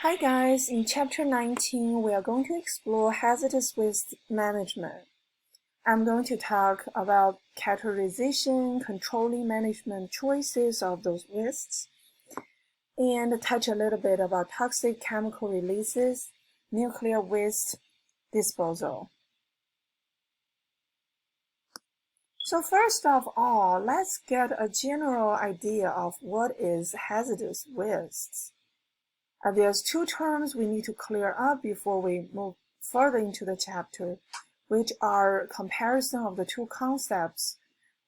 Hi guys, in chapter 19 we are going to explore hazardous waste management. I'm going to talk about categorization, controlling management choices of those wastes, and touch a little bit about toxic chemical releases, nuclear waste disposal. So first of all, let's get a general idea of what is hazardous waste. There's two terms we need to clear up before we move further into the chapter, which are comparison of the two concepts,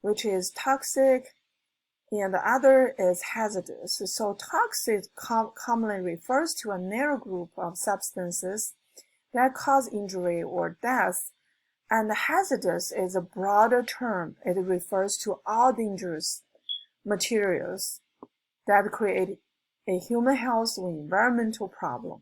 which is toxic and the other is hazardous. So toxic commonly refers to a narrow group of substances that cause injury or death, and hazardous is a broader term. It refers to all dangerous materials that create a human health or environmental problem.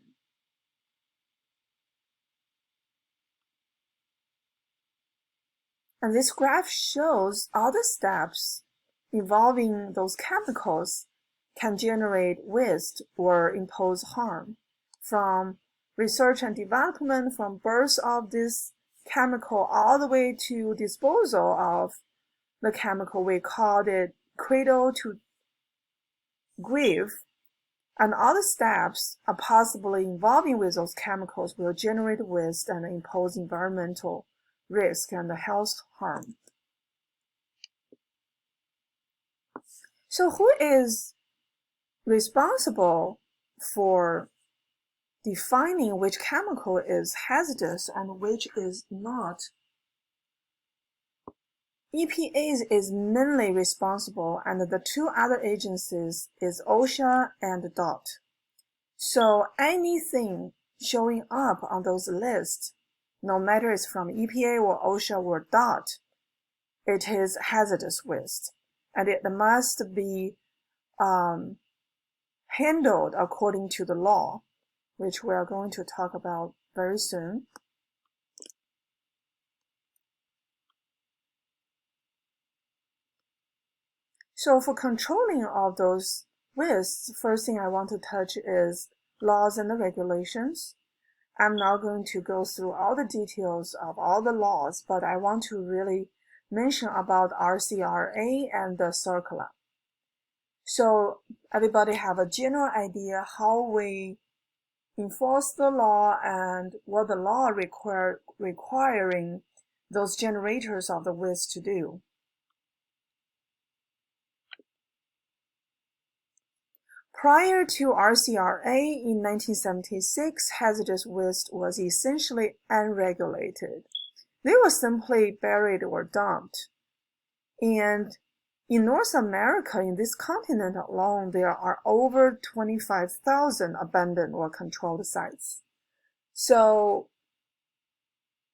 And this graph shows all the steps involving those chemicals can generate waste or impose harm. From research and development, from birth of this chemical all the way to disposal of the chemical, we called it cradle to grave. And all the steps are possibly involving with those chemicals will generate waste and impose environmental risk and health harm. So who is responsible for defining which chemical is hazardous and which is not? EPA is mainly responsible, and the two other agencies is OSHA and DOT. So anything showing up on those lists, no matter it's from EPA or OSHA or DOT, it is hazardous waste, and it must be handled according to the law, which we are going to talk about very soon. So for controlling all those wastes, first thing I want to touch is laws and the regulations. I'm not going to go through all the details of all the laws, but I want to really mention about RCRA and the circular. So everybody have a general idea how we enforce the law and what the law requiring those generators of the waste to do. Prior to RCRA in 1976, hazardous waste was essentially unregulated. They were simply buried or dumped. And in North America, in this continent alone, there are over 25,000 abandoned or controlled sites. So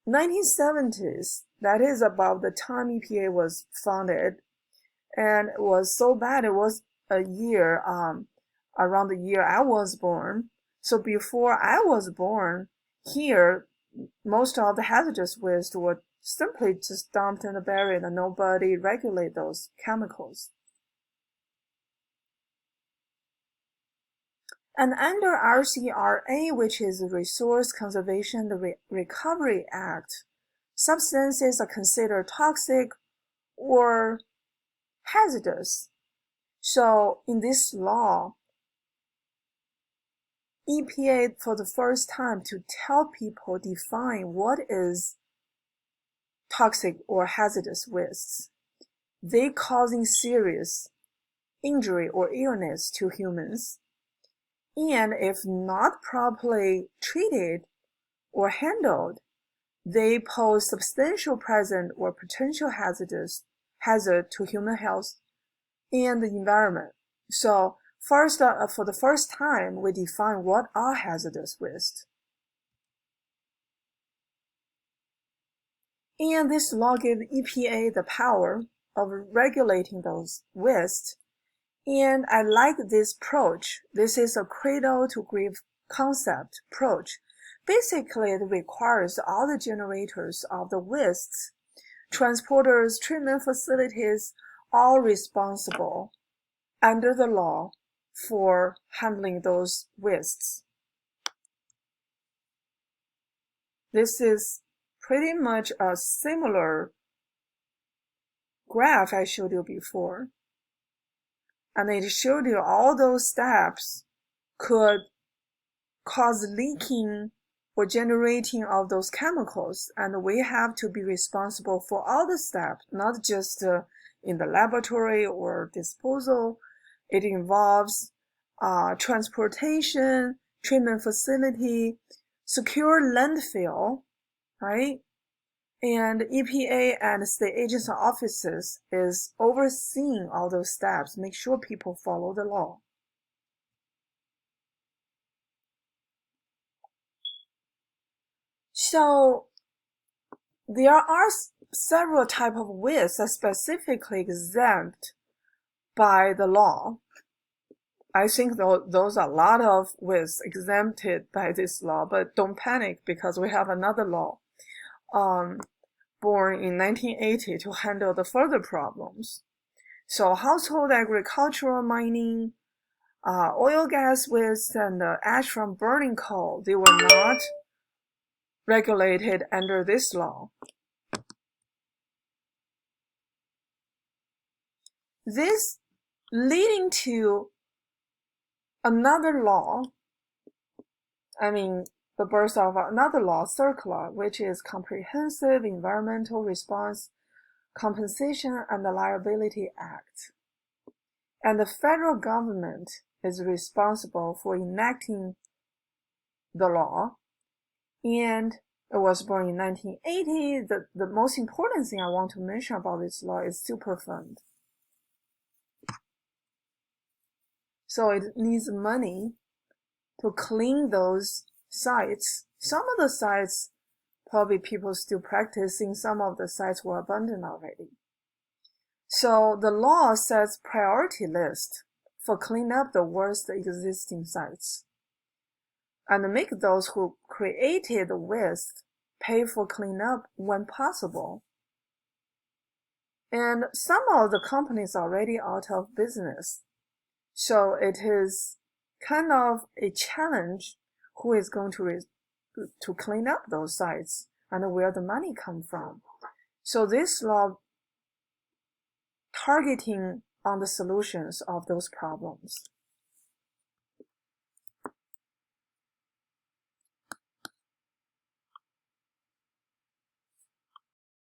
1970s, that is about the time EPA was founded, and it was so bad. It was a year, around the year I was born. So before I was born, here, most of the hazardous waste were simply just dumped and buried, and nobody regulate those chemicals. And under RCRA, which is the Resource Conservation and Recovery Act, substances are considered toxic or hazardous. So in this law, EPA for the first time to tell people define what is toxic or hazardous wastes. They causing serious injury or illness to humans. And if not properly treated or handled, they pose substantial present or potential hazard to human health and the environment. So first, for the first time, we define what are hazardous waste. And this law gives EPA the power of regulating those wastes. And I like this approach. This is a cradle to grave concept approach. Basically, it requires all the generators of the wastes, transporters, treatment facilities, all responsible under the law for handling those wastes. This is pretty much a similar graph I showed you before. And it showed you all those steps could cause leaking or generating of those chemicals. And we have to be responsible for all the steps, not just in the laboratory or disposal. It involves transportation, treatment facility, secure landfill, right? And EPA and state agency offices is overseeing all those steps, make sure people follow the law. So there are several types of wastes that are specifically exempt by the law. I think those are a lot of wastes exempted by this law, but don't panic because we have another law born in 1980 to handle the further problems. So household agricultural mining, oil, gas waste, and ash from burning coal, they were not regulated under this law. This leading to another law, the birth of another law, CERCLA, which is Comprehensive Environmental Response Compensation and Liability Act. And the federal government is responsible for enacting the law. And it was born in 1980. The most important thing I want to mention about this law is Superfund. So it needs money to clean those sites. Some of the sites, probably people still practicing, some of the sites were abandoned already. So the law sets priority list for clean up the worst existing sites and make those who created the waste pay for cleanup when possible. And some of the companies are already out of business. So it is kind of a challenge who is going to clean up those sites and where the money comes from. So this law targeting on the solutions of those problems.